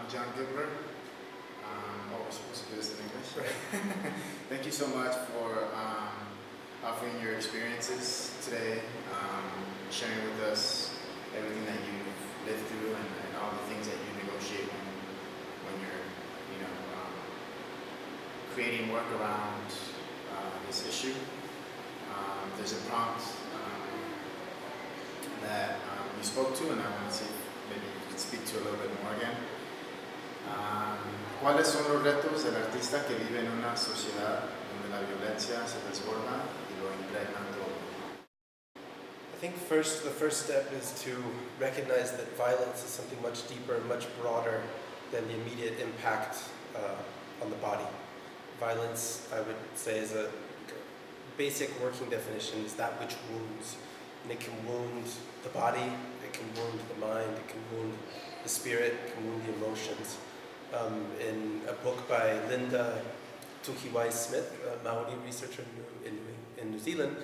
I'm John Gilbert. We're supposed to do this in English. Thank you so much for offering your experiences today, sharing with us everything that you've lived through and all the things that you negotiate when you're, creating work around this issue. There's a prompt that you spoke to, and I want to see if maybe you could speak to a little bit more again. ¿Cuáles son los retos del artista que vive en una sociedad donde la violencia se desborda y lo impregna todo? I think the first step is to recognize that violence is something much deeper and much broader than the immediate impact on the body. Violence, I would say, is a basic working definition, is that which wounds. And it can wound the body, it can wound the mind, it can wound the spirit, it can wound the emotions. In a book by Linda Tuhiwai-Smith, a Maori researcher in New Zealand,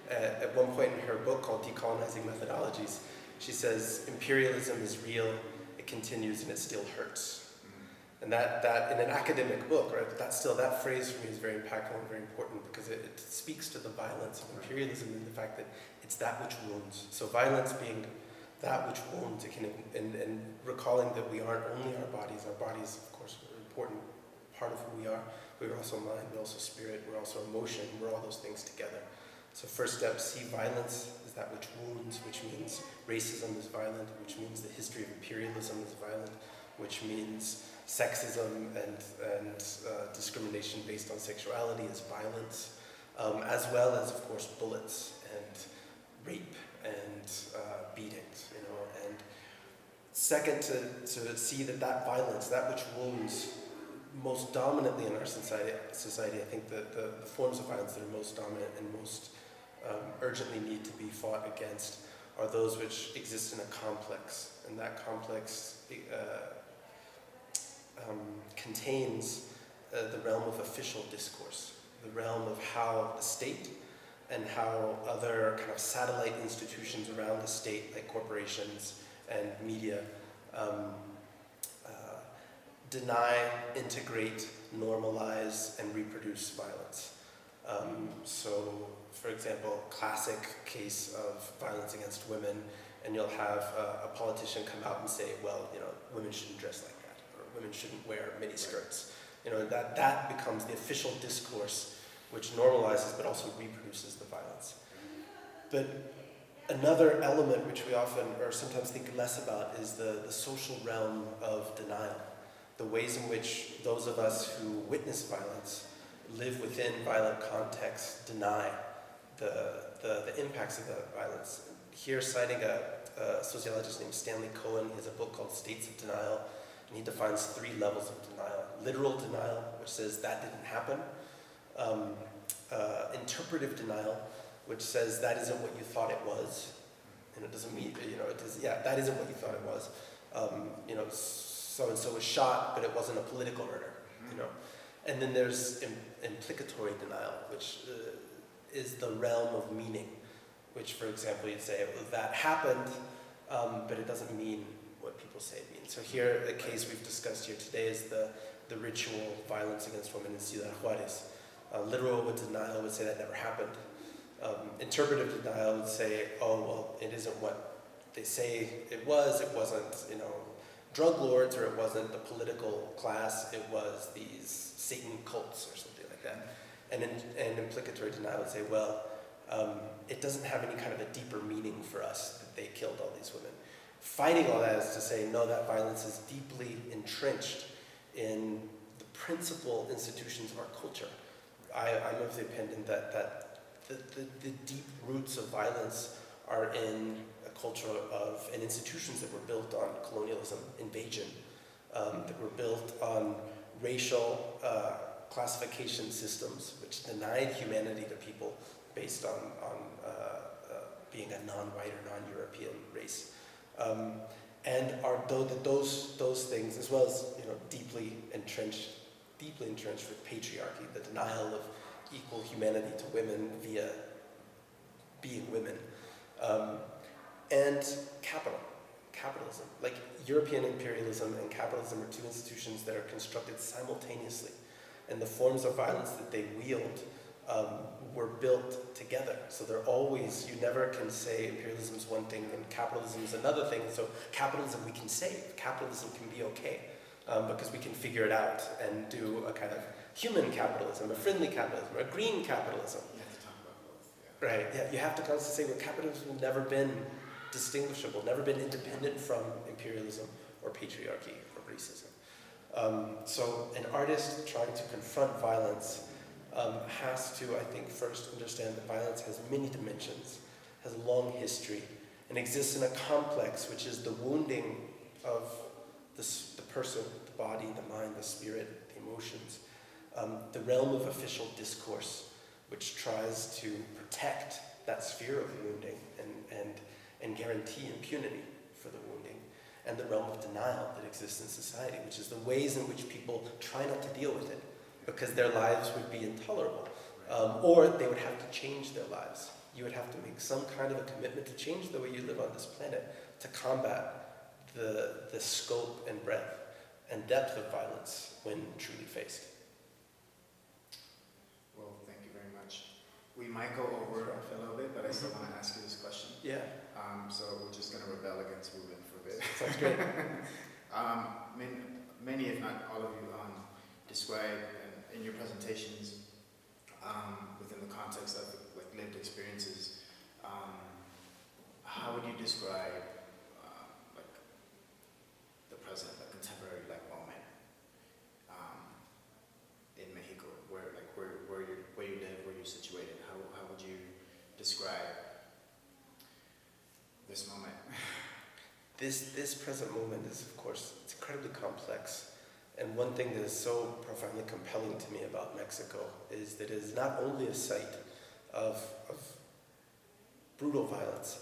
at one point in her book called Decolonizing Methodologies, she says, imperialism is real, it continues, and it still hurts. And that in an academic book, right, that phrase for me is very impactful and very important because it speaks to the violence of imperialism and the fact that it's that which wounds. So violence being that which wounds, and recalling that we aren't only our bodies, of course are an important part of who we are, but we're also mind, we're also spirit, we're also emotion, we're all those things together. So first step, see violence is that which wounds, which means racism is violent, which means the history of imperialism is violent, which means sexism and discrimination based on sexuality is violence, as well as, of course, bullets and rape and beatings, and second, to see that violence, that which wounds most dominantly in our society, I think the forms of violence that are most dominant and most urgently need to be fought against are those which exist in a complex, and that complex contains the realm of official discourse, the realm of how the state and how other kind of satellite institutions around the state, like corporations and media, deny, integrate, normalize, and reproduce violence. So, for example, classic case of violence against women, and you'll have a politician come out and say, well, women shouldn't dress like that, or women shouldn't wear mini skirts. That becomes the official discourse which normalizes but also reproduces the violence. But another element which we often or sometimes think less about is the social realm of denial, the ways in which those of us who witness violence, live within violent contexts, deny the impacts of the violence. Here, citing a sociologist named Stanley Cohen, he has a book called States of Denial, and he defines 3 levels of denial. Literal denial, which says that didn't happen. Interpretive denial, which says that isn't what you thought it was, and it doesn't mean, that isn't what you thought it was. So-and-so was shot, but it wasn't a political murder, And then there's implicatory denial, which is the realm of meaning, which, for example, you'd say, well, that happened, but it doesn't mean what people say it means. So here, a case we've discussed here today is the ritual violence against women in Ciudad Juarez. Literal denial would say that never happened. Interpretive denial would say, oh, well, it isn't what they say it wasn't, drug lords, or it wasn't the political class, it was these Satan cults or something like that. And implicatory denial would say, well, it doesn't have any kind of a deeper meaning for us that they killed all these women. Fighting all that is to say, no, that violence is deeply entrenched in the principal institutions of our culture. I'm of the opinion that the deep roots of violence are in a culture of, and institutions that were built on colonialism, invasion, that were built on racial classification systems which denied humanity to people based on being a non-white or non-European race. And those things, as well as deeply entrenched with patriarchy, the denial of equal humanity to women via being women, and capital. capitalism. Like European imperialism and capitalism are two institutions that are constructed simultaneously. And the forms of violence that they wield were built together. So they're always, you never can say imperialism is one thing and capitalism is another thing. So capitalism we can save. Capitalism can be okay because we can figure it out and do a kind of human capitalism, a friendly capitalism, a green capitalism. You have to talk about both. Yeah. Right, yeah, you have to constantly say, well, capitalism has never been distinguishable, never been independent from imperialism or patriarchy or racism. So an artist trying to confront violence has to, I think, first understand that violence has many dimensions, has a long history, and exists in a complex, which is the wounding of the person, the body, the mind, the spirit, the emotions. The realm of official discourse, which tries to protect that sphere of wounding and guarantee impunity for the wounding, and the realm of denial that exists in society, which is the ways in which people try not to deal with it because their lives would be intolerable, or they would have to change their lives. You would have to make some kind of a commitment to change the way you live on this planet to combat the scope and breadth and depth of violence when truly faced. Well, thank you very much. We might go over a little bit, but I still want to ask you this question. Yeah. So we're just going to rebel against moving for a bit. Sounds great. Many, if not all of you, describe in your presentations within the context of like lived experiences. How would you describe like the present, the contemporary like moment in Mexico, where you live, where you're situated? How would you describe this moment? This present moment is, of course, it's incredibly complex. And one thing that is so profoundly compelling to me about Mexico is that it is not only a site of brutal violence,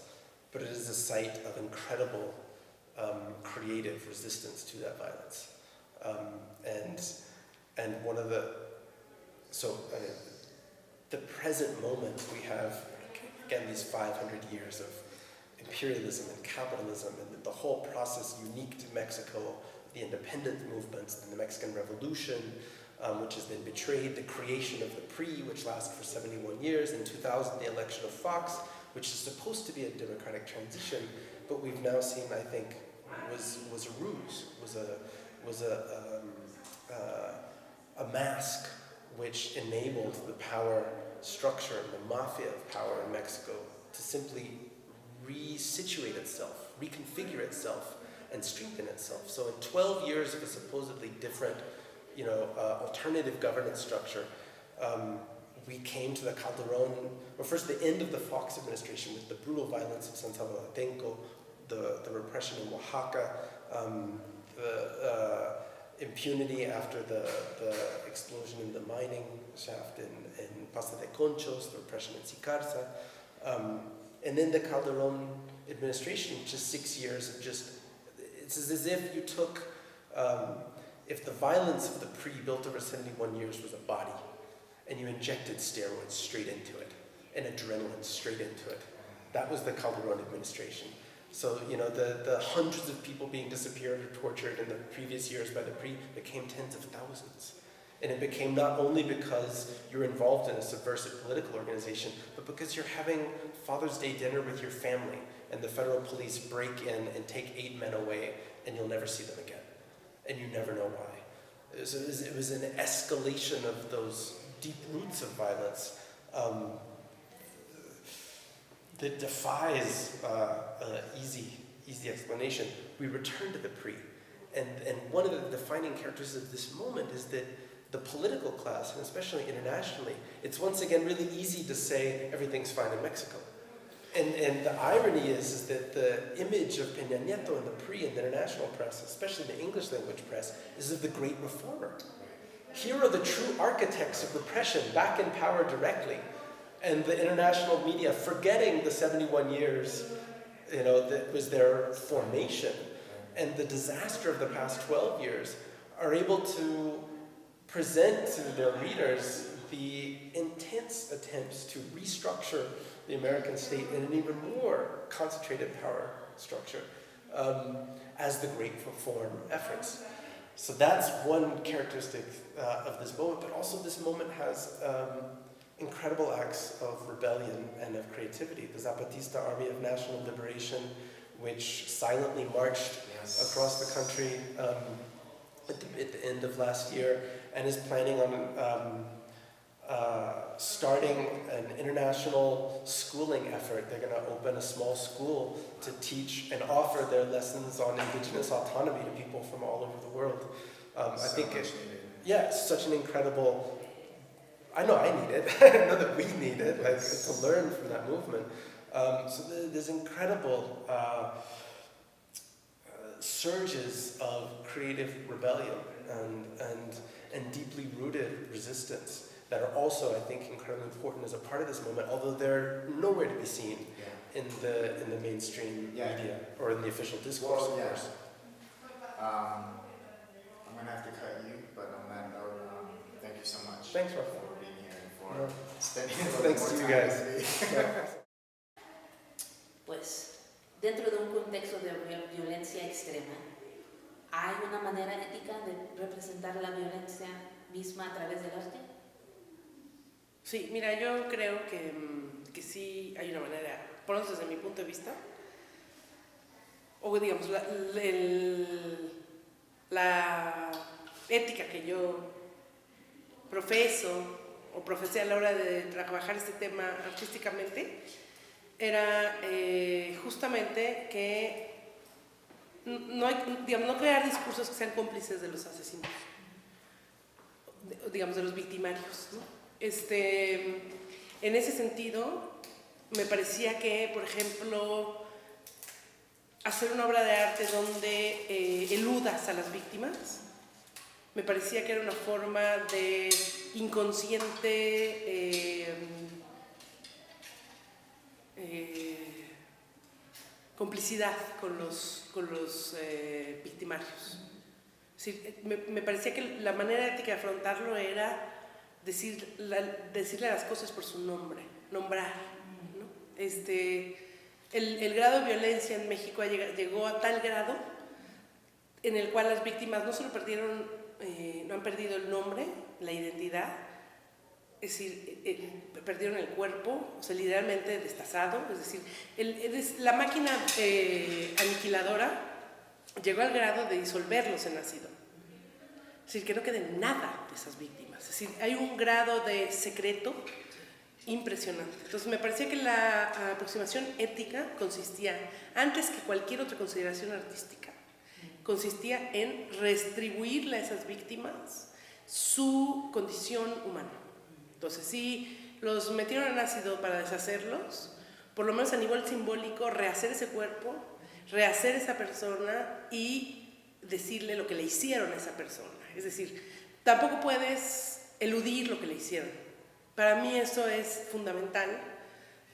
but it is a site of incredible creative resistance to that violence. And one of the present moment we have, again, these 500 years of imperialism and capitalism and the whole process unique to Mexico, the independence movements, and the Mexican Revolution, which has then betrayed, the creation of the PRI, which lasted for 71 years, in 2000 the election of Fox, which is supposed to be a democratic transition, but we've now seen, I think, was a ruse, was a mask which enabled the power structure, the mafia of power in Mexico to simply resituate itself, reconfigure itself, and strengthen itself. So in 12 years of a supposedly different, alternative governance structure, we came to the Calderón, well, first the end of the Fox administration with the brutal violence of San Salvador Atenco, the repression in Oaxaca, the impunity after the explosion in the mining shaft in Paso de Conchos, the repression in Sicarza, and then the Calderón administration, just 6 years of just, it's as if you took, if the violence of the PRI built over 71 years was a body, and you injected steroids straight into it, and adrenaline straight into it. That was the Calderón administration. So, the hundreds of people being disappeared or tortured in the previous years by the PRI became tens of thousands. And it became not only because you're involved in a subversive political organization, but because you're having Father's Day dinner with your family, and the federal police break in and take 8 men away, and you'll never see them again. And you never know why. So it was an escalation of those deep roots of violence that defies easy explanation. We return to the PRI. And one of the defining characteristics of this moment is that the political class, and especially internationally, it's once again really easy to say everything's fine in Mexico. And the irony is that the image of Peña Nieto in the PRI and the international press, especially the English language press, is of the great reformer. Here are the true architects of repression back in power directly. And the international media, forgetting the 71 years, that was their formation, and the disaster of the past 12 years, are able to present to their readers the intense attempts to restructure the American state in an even more concentrated power structure. as the Great Reform efforts. So that's one characteristic of this moment, but also this moment has incredible acts of rebellion and of creativity. The Zapatista Army of National Liberation, which silently marched across the country at the end of last year and is planning on starting an international schooling effort. They're going to open a small school to teach and offer their lessons on indigenous autonomy to people from all over the world. I think it's such an incredible. I know I need it. I know that we need it, like, to learn from that movement. So there's incredible surges of creative rebellion and deeply rooted resistance that are also, I think, incredibly important as a part of this moment, although they're nowhere to be seen in the mainstream media or in the official discourse, of course. I'm going to have to cut you, but on that note, thank you so much. Thanks, Rafa. For being here and for spending a little Thanks more to you time guys. with me. Pues, dentro de un contexto de violencia extrema, ¿hay una manera ética de representar la violencia misma a través del arte? Sí, mira, yo creo que sí hay una manera, por lo menos desde mi punto de vista, o digamos, la ética que yo profeso o profesé a la hora de trabajar este tema artísticamente, era justamente que no crear discursos que sean cómplices de los asesinos, digamos, de los victimarios, ¿no? En ese sentido, me parecía que, por ejemplo, hacer una obra de arte donde eludas a las víctimas, me parecía que era una forma de inconsciente complicidad con los victimarios. Es decir, me parecía que la manera ética de afrontarlo era decirle a las cosas por su nombre, nombrar, ¿no? El grado de violencia en México llegó a tal grado en el cual las víctimas no solo no han perdido el nombre, la identidad, es decir, perdieron el cuerpo, o sea, literalmente destazado, es decir, la máquina aniquiladora llegó al grado de disolverlos en ácido. Es decir, que no quede nada de esas víctimas. Es decir, hay un grado de secreto impresionante. Entonces, me parecía que la aproximación ética consistía, antes que cualquier otra consideración artística, consistía en retribuirle a esas víctimas su condición humana. Entonces, si los metieron en ácido para deshacerlos, por lo menos a nivel simbólico, rehacer ese cuerpo, rehacer esa persona y decirle lo que le hicieron a esa persona. Es decir, tampoco puedes eludir lo que le hicieron. Para mí eso es fundamental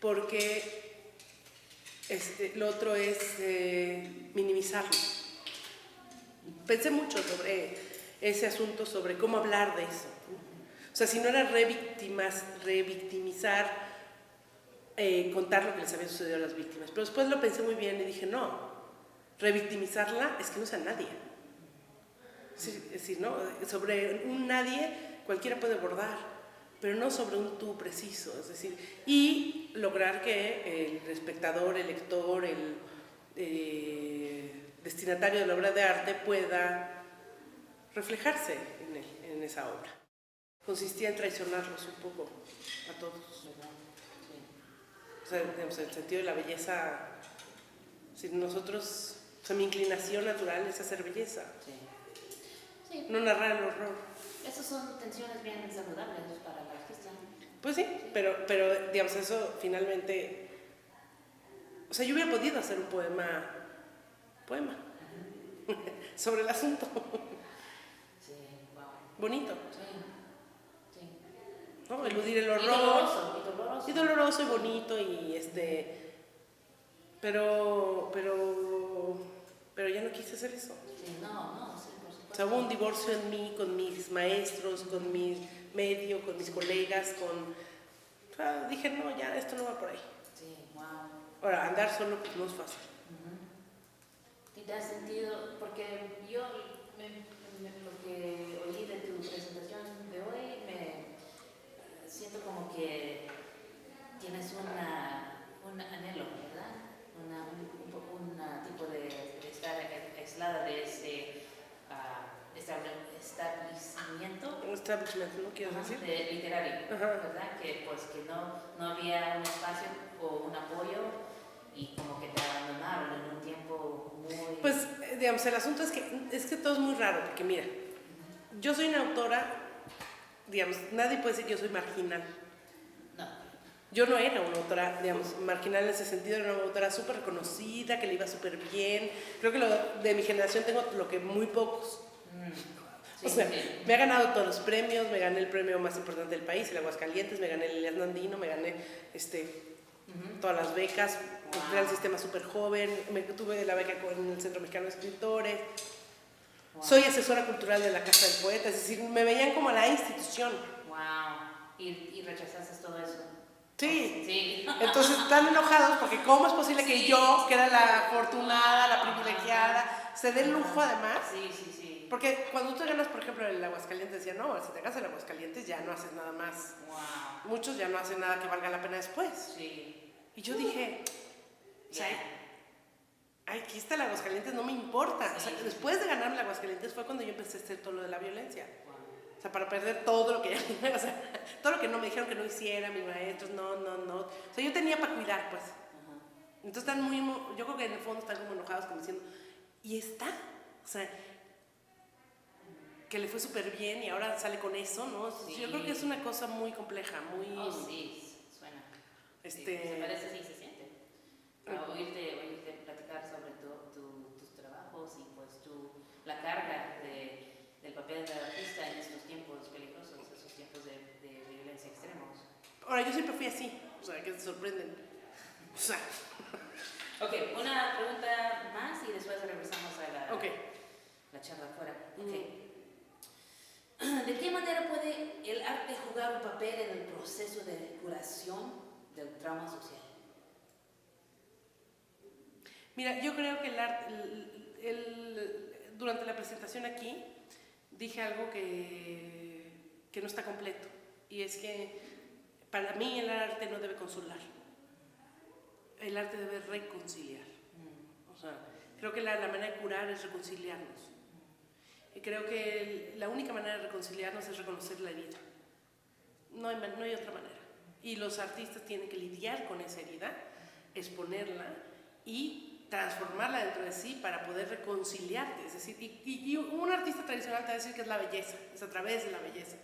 porque lo otro es minimizarlo. Pensé mucho sobre ese asunto, sobre cómo hablar de eso. O sea, si no era revictimizar, contar lo que les había sucedido a las víctimas. Pero después lo pensé muy bien y dije, no, revictimizarla es que no sea nadie. Es decir, ¿no? Sobre un nadie cualquiera puede bordar, pero no sobre un tú preciso. Es decir, y lograr que el espectador, el lector, el destinatario de la obra de arte pueda reflejarse en esa obra. Consistía en traicionarlos un poco a todos. O sea, digamos, el sentido de la belleza, si nosotros, o sea, mi inclinación natural es hacer belleza. Sí. No narrar el horror. Esas son tensiones bien saludables para el artista. Pues sí, pero digamos, eso finalmente... O sea, yo hubiera podido hacer un poema sobre el asunto. Sí, wow. Bonito, Sí. ¿no? Eludir el horror. Y doloroso. Y bonito y pero ya no quise hacer eso. Sí, no, sí, por supuesto. O sea, hubo un divorcio en mí, con mis maestros, con mi medio, con mis colegas, o sea, dije, no, ya, esto no va por ahí. Sí, wow. Ahora, andar solo pues no es fácil. te has sentido, porque yo lo que oí de tu presentación de hoy, me siento como que tienes un anhelo, ¿verdad? Un tipo de estar aislada de ese establecimiento. Un establishment, ¿no quieres decir? De literario, Ajá. ¿verdad? Que pues que no había un espacio o un apoyo y como que te abandonaron en un tiempo muy... Pues, digamos, el asunto es que todo es muy raro, porque mira, yo soy una autora, digamos, nadie puede decir que yo soy marginal. No. Yo no era una autora, digamos, marginal en ese sentido, era una autora súper reconocida, que le iba súper bien. Creo que de mi generación tengo lo que muy pocos. Sí, O sea, sí. me he ganado todos los premios, me gané el premio más importante del país, el Aguascalientes, me gané el Elias Nandino, me gané todas las becas, entré al sistema súper joven, tuve la beca con el Centro Mexicano de Escritores, soy asesora cultural de la Casa del Poeta, es decir, me veían como a la institución. Wow. ¿Y rechazaste todo eso? Sí. Sí. Entonces están enojados porque cómo es posible que Sí. yo, que era la afortunada, la privilegiada, se dé el lujo además. Sí, sí, sí. Porque cuando tú te ganas, por ejemplo, el Aguascalientes, decían, no, si te ganas el Aguascalientes ya no haces nada más. Wow. Muchos ya no hacen nada que valga la pena después. Sí. Y yo dije, o sea, ay, aquí está el Aguascalientes, no me importa. O sea, Sí. después de ganarme el Aguascalientes fue cuando yo empecé a hacer todo lo de la violencia. O sea, para perder todo lo que, o sea, todo lo que no me dijeron que no hiciera, mis maestros, no. O sea, yo tenía para cuidar, pues. Entonces están yo creo que en el fondo están como enojados, como diciendo, y está, o sea, que le fue súper bien y ahora sale con eso, ¿no? Sí. Yo creo que es una cosa muy compleja, muy... Oh, sí, suena. Sí, se parece, sí, se siente. Oírte platicar sobre tus trabajos y pues la carga del papel del artista en estos tiempos peligrosos, esos tiempos de violencia extremos. Ahora, yo siempre fui así, o sea, que se sorprenden. O sea... Ok, una pregunta más y después regresamos a la charla afuera. Okay. ¿De qué manera puede el arte jugar un papel en el proceso de curación del trauma social? Mira, yo creo que el arte, durante la presentación aquí, dije algo que no está completo, y es que para mí el arte no debe consolar, el arte debe reconciliar. O sea, creo que la manera de curar es reconciliarnos. Y creo que la única manera de reconciliarnos es reconocer la herida. No hay otra manera. Y los artistas tienen que lidiar con esa herida, exponerla y transformarla dentro de sí para poder reconciliarte. Es decir, y un artista tradicional te va a decir que es la belleza, es a través de la belleza,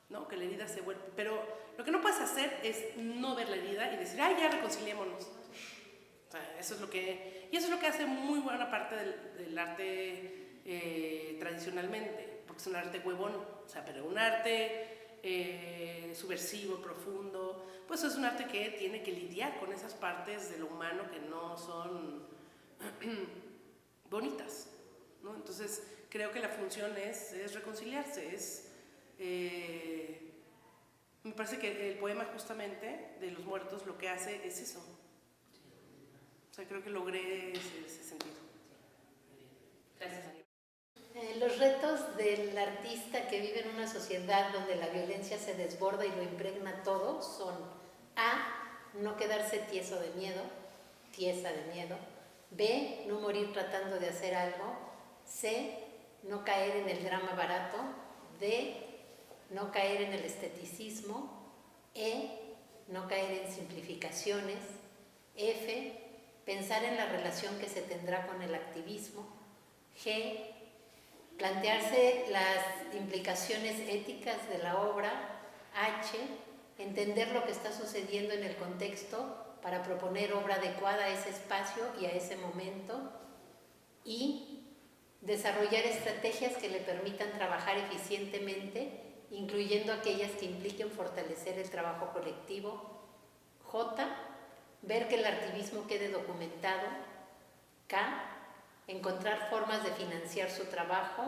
¿no? Que la herida se vuelve. Pero lo que no puedes hacer es no ver la herida y decir, ay, ya reconciliémonos. O sea, eso es lo que hace muy buena parte del arte tradicionalmente, porque es un arte huevón, o sea, pero un arte subversivo, profundo, pues es un arte que tiene que lidiar con esas partes de lo humano que no son bonitas, ¿no? Entonces creo que la función es reconciliarse, me parece que el poema justamente de los muertos lo que hace es eso. O sea, creo que logré ese sentido. Gracias. Los retos del artista que vive en una sociedad donde la violencia se desborda y lo impregna todo son: A, no quedarse tieso de miedo, tiesa de miedo; B, no morir tratando de hacer algo; C, no caer en el drama barato; D, no caer en el esteticismo; E, no caer en simplificaciones; F, pensar en la relación que se tendrá con el activismo; G, plantearse las implicaciones éticas de la obra; H, entender lo que está sucediendo en el contexto para proponer obra adecuada a ese espacio y a ese momento; I, desarrollar estrategias que le permitan trabajar eficientemente, incluyendo aquellas que impliquen fortalecer el trabajo colectivo; J, ver que el activismo quede documentado; K, encontrar formas de financiar su trabajo;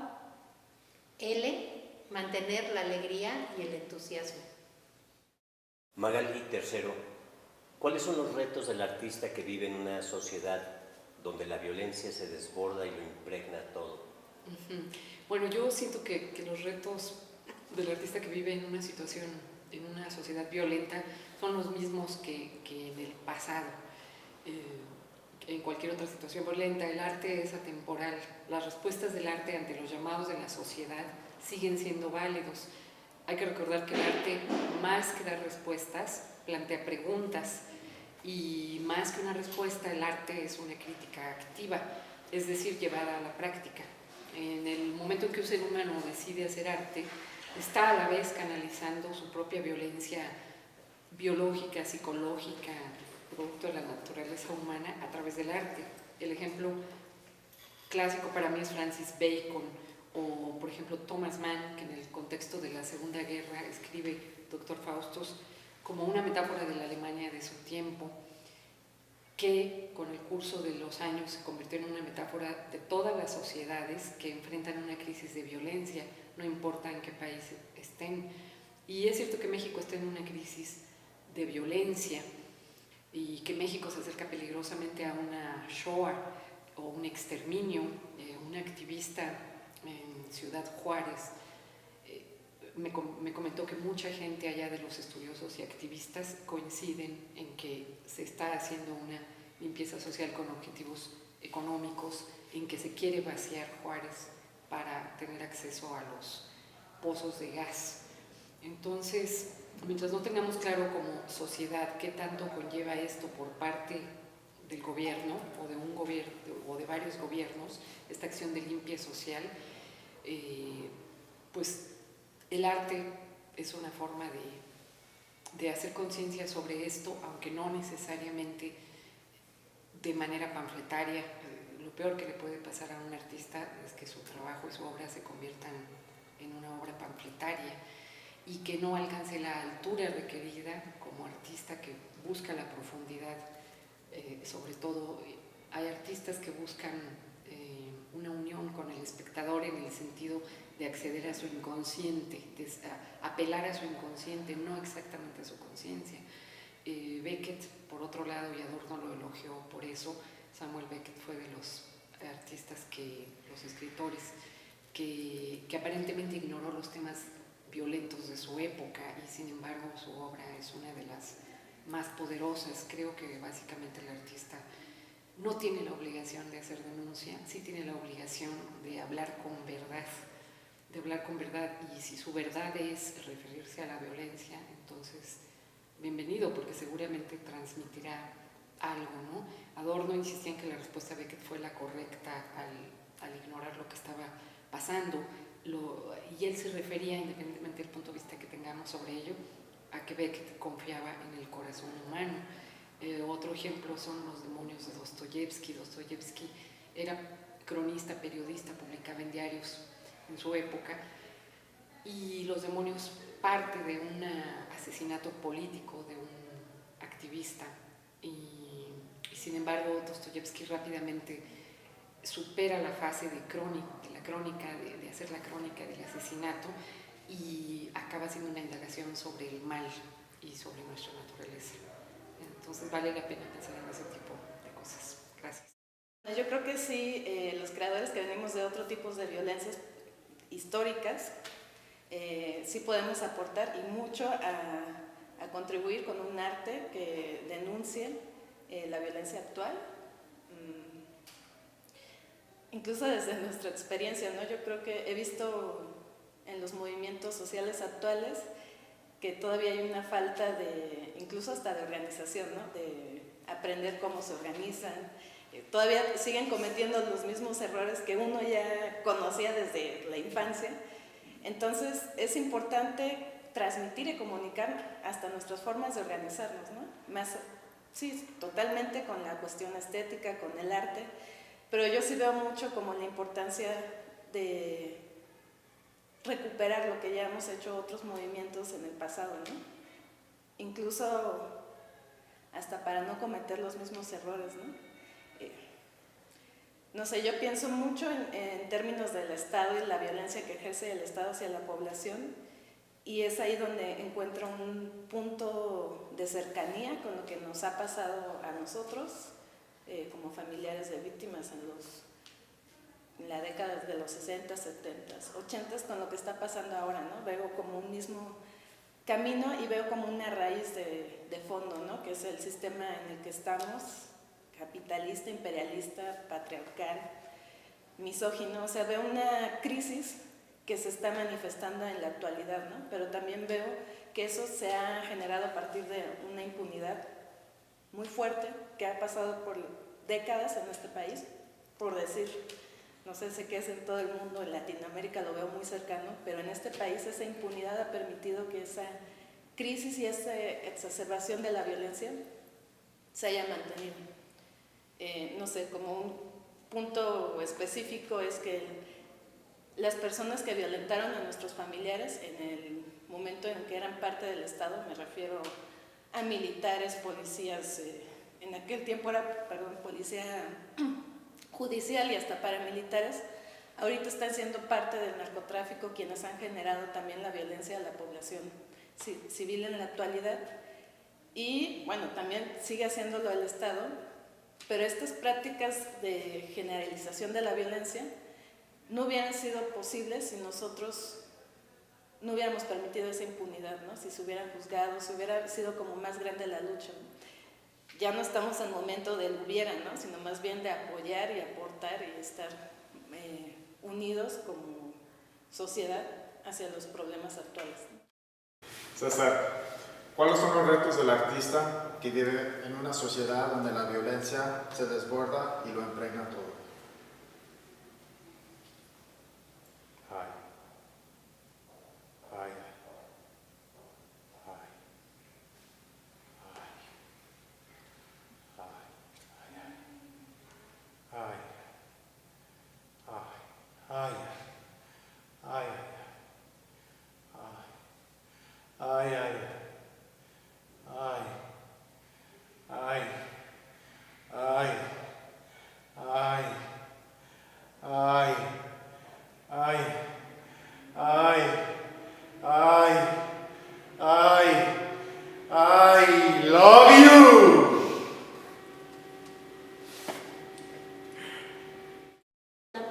L, mantener la alegría y el entusiasmo. Magali, tercero, ¿cuáles son los retos del artista que vive en una sociedad donde la violencia se desborda y lo impregna todo. Bueno, yo siento que los retos del artista que vive en una situación, en una sociedad violenta, son los mismos que en el pasado. En cualquier otra situación violenta, el arte es atemporal. Las respuestas del arte ante los llamados de la sociedad siguen siendo válidos. Hay que recordar que el arte, más que dar respuestas, plantea preguntas, y más que una respuesta, el arte es una crítica activa, es decir, llevada a la práctica. En el momento en que un ser humano decide hacer arte, está a la vez canalizando su propia violencia biológica, psicológica, producto de la naturaleza humana a través del arte. El ejemplo clásico para mí es Francis Bacon, o por ejemplo Thomas Mann, que en el contexto de la Segunda Guerra escribe Dr. Faustus como una metáfora de la Alemania de su tiempo, que con el curso de los años se convirtió en una metáfora de todas las sociedades que enfrentan una crisis de violencia, no importa en qué país estén. Y es cierto que México está en una crisis de violencia y que México se acerca peligrosamente a una Shoah o un exterminio. Una activista en Ciudad Juárez me comentó que mucha gente allá de los estudiosos y activistas coinciden en que se está haciendo una limpieza social con objetivos económicos, en que se quiere vaciar Juárez para tener acceso a los pozos de gas. Entonces, mientras no tengamos claro como sociedad qué tanto conlleva esto por parte del gobierno o de un gobierno o de varios gobiernos, esta acción de limpia social, pues el arte es una forma de hacer conciencia sobre esto, aunque no necesariamente de manera panfletaria. Lo peor que le puede pasar a un artista es que su trabajo y su obra se conviertan en una obra panfletaria y que no alcance la altura requerida como artista que busca la profundidad. Sobre todo hay artistas que buscan una unión con el espectador en el sentido de acceder a su inconsciente, de apelar a su inconsciente, no exactamente a su conciencia. Beckett, por otro lado, y Adorno lo elogió por eso, Samuel Beckett fue de los artistas, los escritores, que aparentemente ignoró los temas violentos de su época y sin embargo su obra es una de las más poderosas. Creo que básicamente el artista no tiene la obligación de hacer denuncia, sí tiene la obligación de hablar con verdad, y si su verdad es referirse a la violencia, entonces bienvenido, porque seguramente transmitirá algo, ¿no? Adorno insistía en que la respuesta de Beckett fue la correcta al ignorar lo que estaba pasando, y él se refería, independientemente del punto de vista que tengamos sobre ello, a que Beckett confiaba en el corazón humano. Otro ejemplo son Los demonios de Dostoyevsky. Dostoyevsky era cronista, periodista, publicaba en diarios en su época, y Los demonios parte de un asesinato político de un activista, y sin embargo Dostoyevsky rápidamente supera la fase de hacer la crónica del asesinato, y acaba haciendo una indagación sobre el mal y sobre nuestra naturaleza. Entonces vale la pena pensar en ese tipo de cosas. Gracias. Yo creo que sí, los creadores que venimos de otro tipo de violencias históricas, sí podemos aportar y mucho a contribuir con un arte que denuncie la violencia actual. Incluso desde nuestra experiencia, ¿no? Yo creo que he visto en los movimientos sociales actuales que todavía hay una falta incluso hasta de organización, ¿no? De aprender cómo se organizan. Todavía siguen cometiendo los mismos errores que uno ya conocía desde la infancia. Entonces es importante transmitir y comunicar hasta nuestras formas de organizarnos, ¿no? Sí, totalmente con la cuestión estética, con el arte, pero yo sí veo mucho como la importancia de recuperar lo que ya hemos hecho otros movimientos en el pasado, ¿no? Incluso hasta para no cometer los mismos errores, ¿no? No sé, yo pienso mucho en términos del Estado y la violencia que ejerce el Estado hacia la población, y es ahí donde encuentro un punto de cercanía con lo que nos ha pasado a nosotros, como familiares de víctimas en la década de los 60, 70, 80 con lo que está pasando ahora, ¿no? Veo como un mismo camino y veo como una raíz de fondo, ¿no? Que es el sistema en el que estamos, capitalista, imperialista, patriarcal, misógino. O sea, veo una crisis que se está manifestando en la actualidad, ¿no? Pero también veo que eso se ha generado a partir de una impunidad muy fuerte que ha pasado por décadas en este país, por decir, no sé qué es en todo el mundo, en Latinoamérica lo veo muy cercano, pero en este país esa impunidad ha permitido que esa crisis y esa exacerbación de la violencia se haya mantenido. No sé, como un punto específico es que las personas que violentaron a nuestros familiares en el momento en que eran parte del Estado, me refiero a militares, policías, en aquel tiempo era, policía judicial y hasta paramilitares, ahorita están siendo parte del narcotráfico quienes han generado también la violencia a la población civil en la actualidad. Y bueno, también sigue haciéndolo el Estado, pero estas prácticas de generalización de la violencia no hubieran sido posibles si nosotros no hubiéramos permitido esa impunidad, ¿no? Si se hubieran juzgado, si hubiera sido como más grande la lucha, ¿no? Ya no estamos en el momento del hubiera, ¿no? Sino más bien de apoyar y aportar y estar unidos como sociedad hacia los problemas actuales, ¿no? César, ¿cuáles son los retos del artista que vive en una sociedad donde la violencia se desborda y lo impregna todo?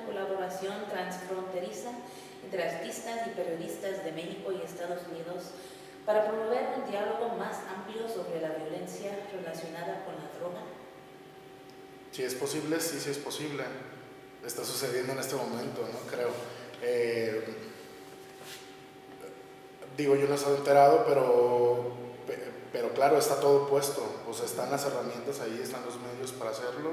Colaboración transfronteriza entre artistas y periodistas de México y Estados Unidos para promover un diálogo más amplio sobre la violencia relacionada con la droga. Si es posible, sí es posible. Está sucediendo en este momento, ¿no? Creo. Digo, yo no estoy enterado, pero claro, está todo puesto. O sea, están las herramientas ahí, están los medios para hacerlo.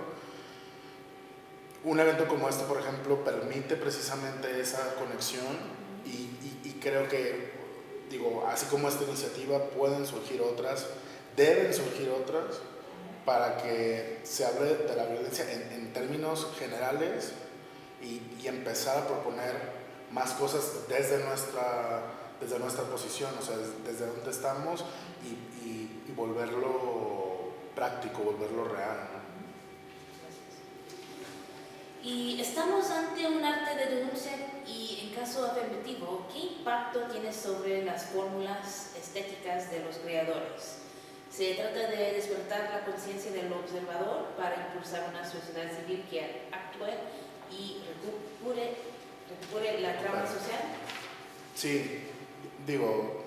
Un evento como este, por ejemplo, permite precisamente esa conexión y creo que, digo, así como esta iniciativa, pueden surgir otras, deben surgir otras, para que se hable de la violencia en términos generales y empezar a proponer más cosas desde nuestra posición, o sea, desde donde estamos y volverlo práctico, volverlo real, ¿no? Y estamos ante un arte de denuncia y, en caso afirmativo, ¿qué impacto tiene sobre las fórmulas estéticas de los creadores? Se trata de despertar la conciencia del observador para impulsar una sociedad civil que actúe y recupere la trama social. Sí, digo,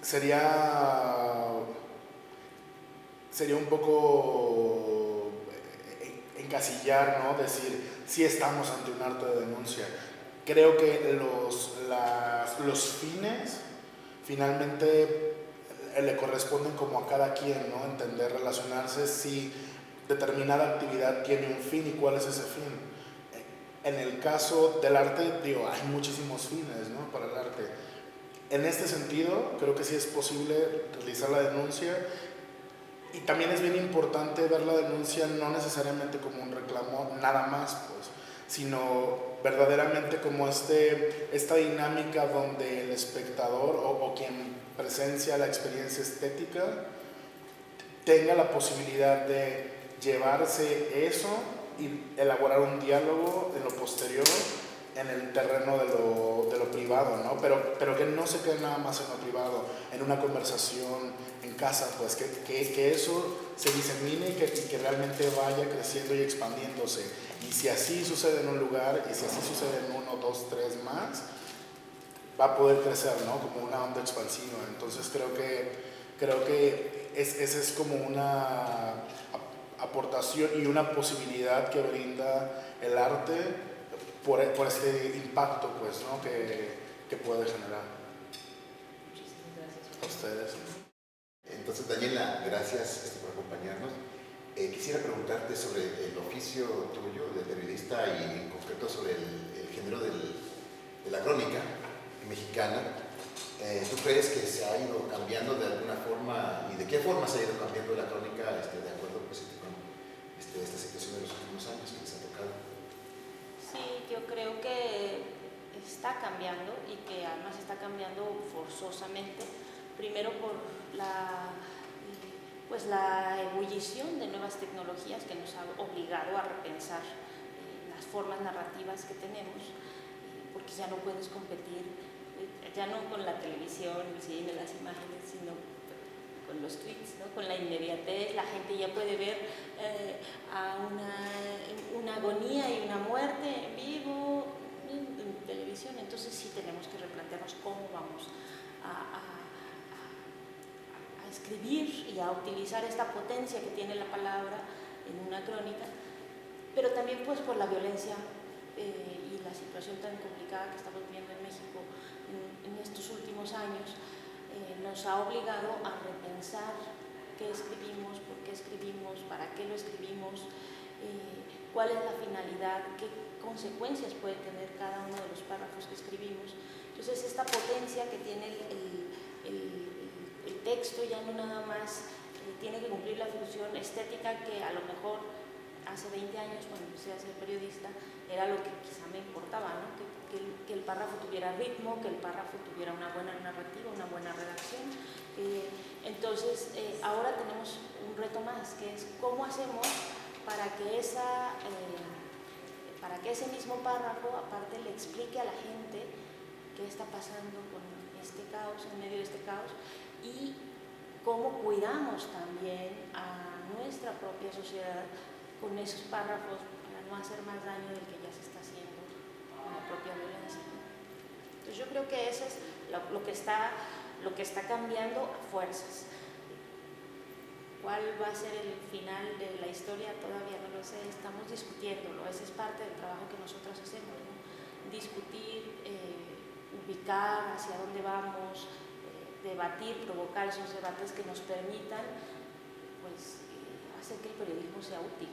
sería un poco encasillar, ¿no? Decir, sí estamos ante un acto de denuncia. Creo que los fines finalmente le corresponden como a cada quien, ¿no? Entender, relacionarse si determinada actividad tiene un fin y cuál es ese fin. En el caso del arte, digo, hay muchísimos fines, ¿no? Para el arte. En este sentido, creo que sí es posible realizar la denuncia. Y también es bien importante ver la denuncia no necesariamente como un reclamo nada más, pues, sino verdaderamente como esta dinámica donde el espectador o quien presencia la experiencia estética tenga la posibilidad de llevarse eso y elaborar un diálogo en lo posterior en el terreno de lo privado, ¿no? Pero que no se quede nada más en lo privado, en una conversación, en casa, pues que eso se disemine y que realmente vaya creciendo y expandiéndose. Y si así sucede en un lugar, y si así sucede en 1, 2, 3 más, va a poder crecer, ¿no? Como una onda expansiva. Entonces creo que esa es como una aportación y una posibilidad que brinda el arte por este impacto, pues, ¿no? que puede generar. Muchísimas gracias. A ustedes. Entonces, Daniela, gracias por acompañarnos. Quisiera preguntarte sobre el oficio tuyo de periodista y en concreto sobre el género de la crónica mexicana. ¿Tú crees que se ha ido cambiando de alguna forma y de qué forma se ha ido cambiando la crónica de acuerdo pues, con esta situación de los últimos años que les ha tocado? Sí, yo creo que está cambiando y que además está cambiando forzosamente, primero por la ebullición de nuevas tecnologías que nos ha obligado a repensar las formas narrativas que tenemos, porque ya no puedes competir, ya no con la televisión, el cine, las imágenes, sino con los tweets, ¿no? Con la inmediatez. La gente ya puede ver a una agonía y una muerte en vivo en televisión. Entonces sí tenemos que replantearnos cómo vamos a escribir y a utilizar esta potencia que tiene la palabra en una crónica, pero también pues por la violencia y la situación tan complicada que estamos viviendo en México en estos últimos años, nos ha obligado a repensar qué escribimos, por qué escribimos, para qué lo escribimos, cuál es la finalidad, qué consecuencias puede tener cada uno de los párrafos que escribimos. Entonces esta potencia que tiene el texto ya no nada más tiene que cumplir la función estética que a lo mejor hace 20 años cuando empecé a ser periodista era lo que quizá me importaba, ¿no? Que el párrafo tuviera ritmo, que el párrafo tuviera una buena narrativa, una buena redacción. Entonces ahora tenemos un reto más, que es cómo hacemos para que ese mismo párrafo aparte le explique a la gente qué está pasando con este caos, en medio de este caos, y cómo cuidamos también a nuestra propia sociedad con esos párrafos para no hacer más daño del que ya se está haciendo con la propia violencia. Entonces yo creo que eso es lo que está cambiando a fuerzas. ¿Cuál va a ser el final de la historia? Todavía no lo sé, estamos discutiéndolo, ese es parte del trabajo que nosotros hacemos, ¿no? Discutir, ubicar hacia dónde vamos, debatir, provocar esos debates que nos permitan pues, hacer que el periodismo sea útil.